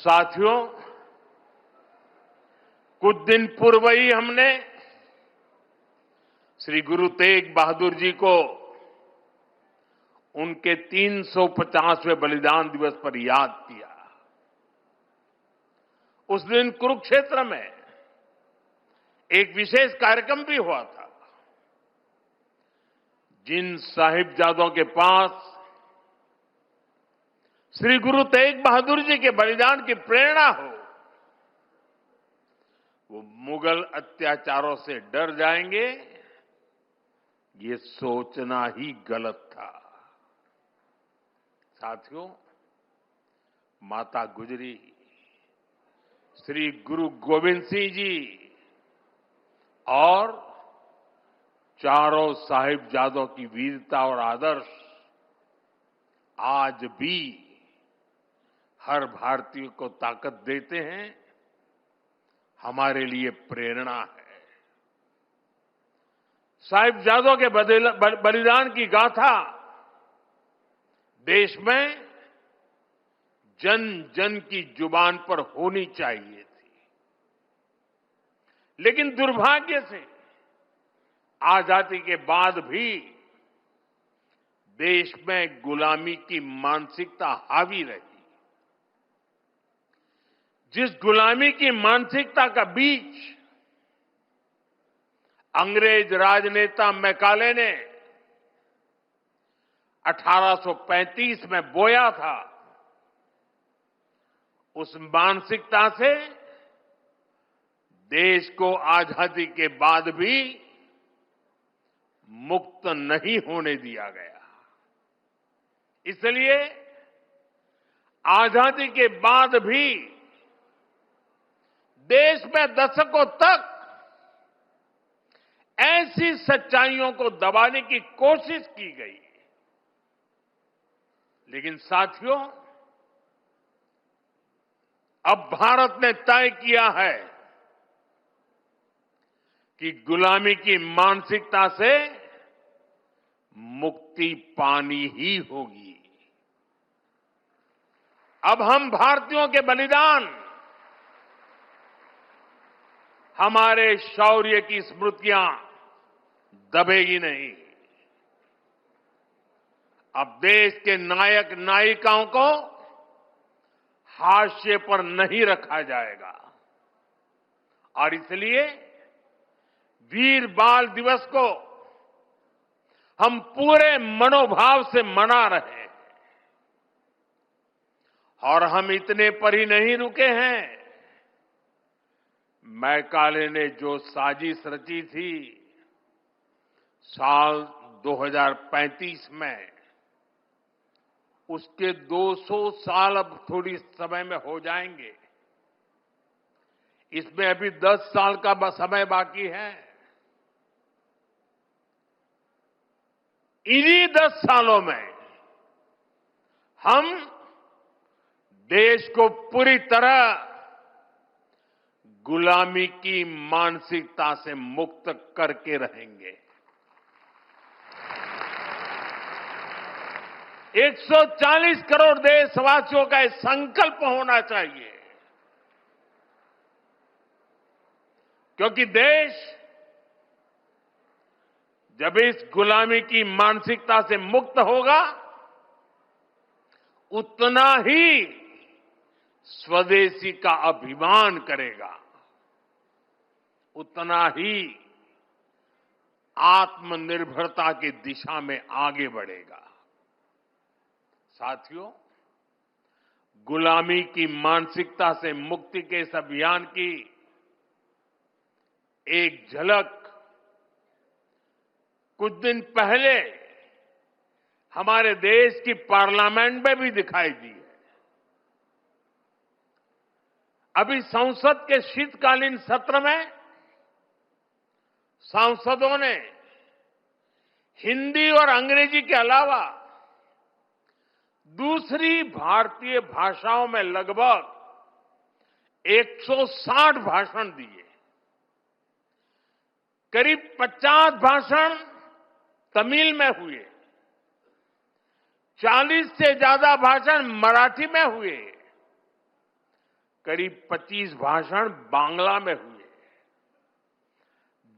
साथियों, कुछ दिन पूर्व ही हमने श्री गुरु तेग बहादुर जी को उनके 350वें बलिदान दिवस पर याद किया। उस दिन कुरुक्षेत्र में एक विशेष कार्यक्रम भी हुआ था। जिन साहिबजादों के पास श्री गुरु तेग बहादुर जी के बलिदान की प्रेरणा हो, वो मुगल अत्याचारों से डर जाएंगे, ये सोचना ही गलत था। साथियों, माता गुजरी, श्री गुरु गोविंद सिंह जी और चारों साहिबजादों की वीरता और आदर्श आज भी हर भारतीय को ताकत देते हैं, हमारे लिए प्रेरणा है। साहिबजादों के बलिदान की गाथा देश में जन जन की जुबान पर होनी चाहिए थी, लेकिन दुर्भाग्य से आजादी के बाद भी देश में गुलामी की मानसिकता हावी रही। जिस गुलामी की मानसिकता का बीज अंग्रेज राजनेता मैकाले ने 1835 में बोया था, उस मानसिकता से देश को आजादी के बाद भी मुक्त नहीं होने दिया गया। इसलिए आजादी के बाद भी देश में दशकों तक ऐसी सच्चाइयों को दबाने की कोशिश की गई। लेकिन साथियों, अब भारत ने तय किया है कि गुलामी की मानसिकता से मुक्ति पानी ही होगी। अब हम भारतीयों के बलिदान, हमारे शौर्य की स्मृतियां दबेगी नहीं। अब देश के नायक नायिकाओं को हाशिए पर नहीं रखा जाएगा और इसलिए वीर बाल दिवस को हम पूरे मनोभाव से मना रहे हैं। और हम इतने पर ही नहीं रुके हैं। मैकाले ने जो साजिश रची थी, साल 2035 में उसके 200 साल अब थोड़ी समय में हो जाएंगे। इसमें अभी 10 साल का समय बाकी है। इन्हीं 10 सालों में हम देश को पूरी तरह गुलामी की मानसिकता से मुक्त करके रहेंगे। 140 करोड़ देशवासियों का एक संकल्प होना चाहिए, क्योंकि देश जब इस गुलामी की मानसिकता से मुक्त होगा, उतना ही स्वदेशी का अभिमान करेगा, उतना ही आत्मनिर्भरता की दिशा में आगे बढ़ेगा। साथियों, गुलामी की मानसिकता से मुक्ति के इस अभियान की एक झलक कुछ दिन पहले हमारे देश की पार्लियामेंट में भी दिखाई दी है। अभी संसद के शीतकालीन सत्र में सांसदों ने हिंदी और अंग्रेजी के अलावा दूसरी भारतीय भाषाओं में लगभग 160 भाषण दिए। करीब 50 भाषण तमिल में हुए, 40 से ज्यादा भाषण मराठी में हुए करीब 25 भाषण बांग्ला में हुए।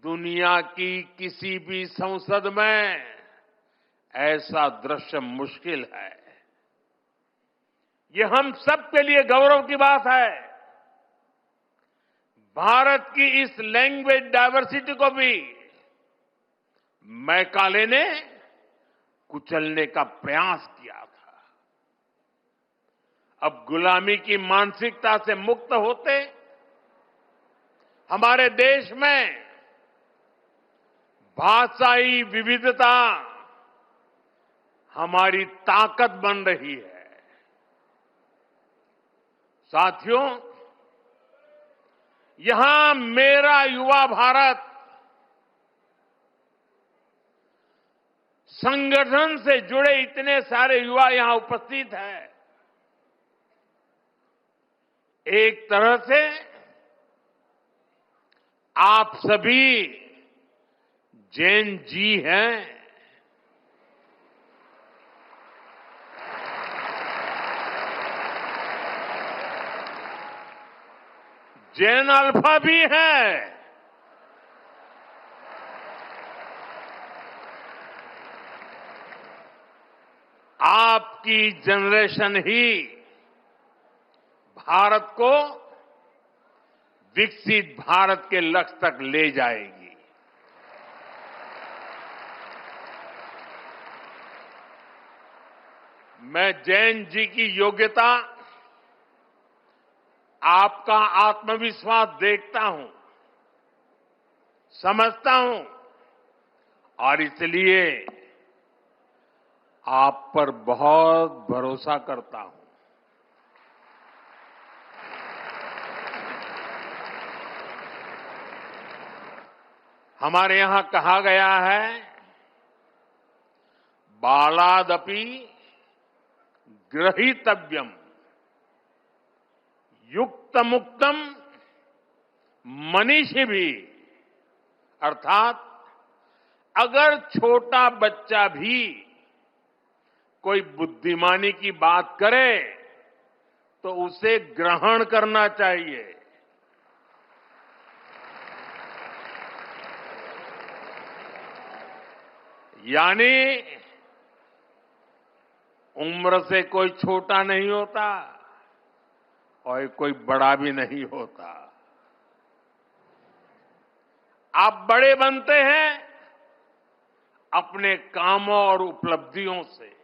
दुनिया की किसी भी संसद में ऐसा दृश्य मुश्किल है। ये हम सब के लिए गौरव की बात है। भारत की इस लैंग्वेज डायवर्सिटी को भी मैकाले ने कुचलने का प्रयास किया था। अब गुलामी की मानसिकता से मुक्त होते हमारे देश में भाषाई विविधता हमारी ताकत बन रही है। साथियों, यहां मेरा युवा भारत संगठन से जुड़े इतने सारे युवा यहां उपस्थित हैं। एक तरह से आप सभी जैन जी हैं। जैन अल्फा भी है। आपकी जनरेशन ही भारत को विकसित भारत के लक्ष्य तक ले जाएगी। मैं जैन जी की योग्यता, आपका आत्मविश्वास देखता हूं, समझता हूं और इसलिए आप पर बहुत भरोसा करता हूं। हमारे यहां कहा गया है, बालादपि ग्रहीतव्यम युक्त मुक्तम मनीषी भी, अर्थात अगर छोटा बच्चा भी कोई बुद्धिमानी की बात करे तो उसे ग्रहण करना चाहिए। यानी उम्र से कोई छोटा नहीं होता और कोई बड़ा भी नहीं होता। आप बड़े बनते हैं अपने कामों और उपलब्धियों से।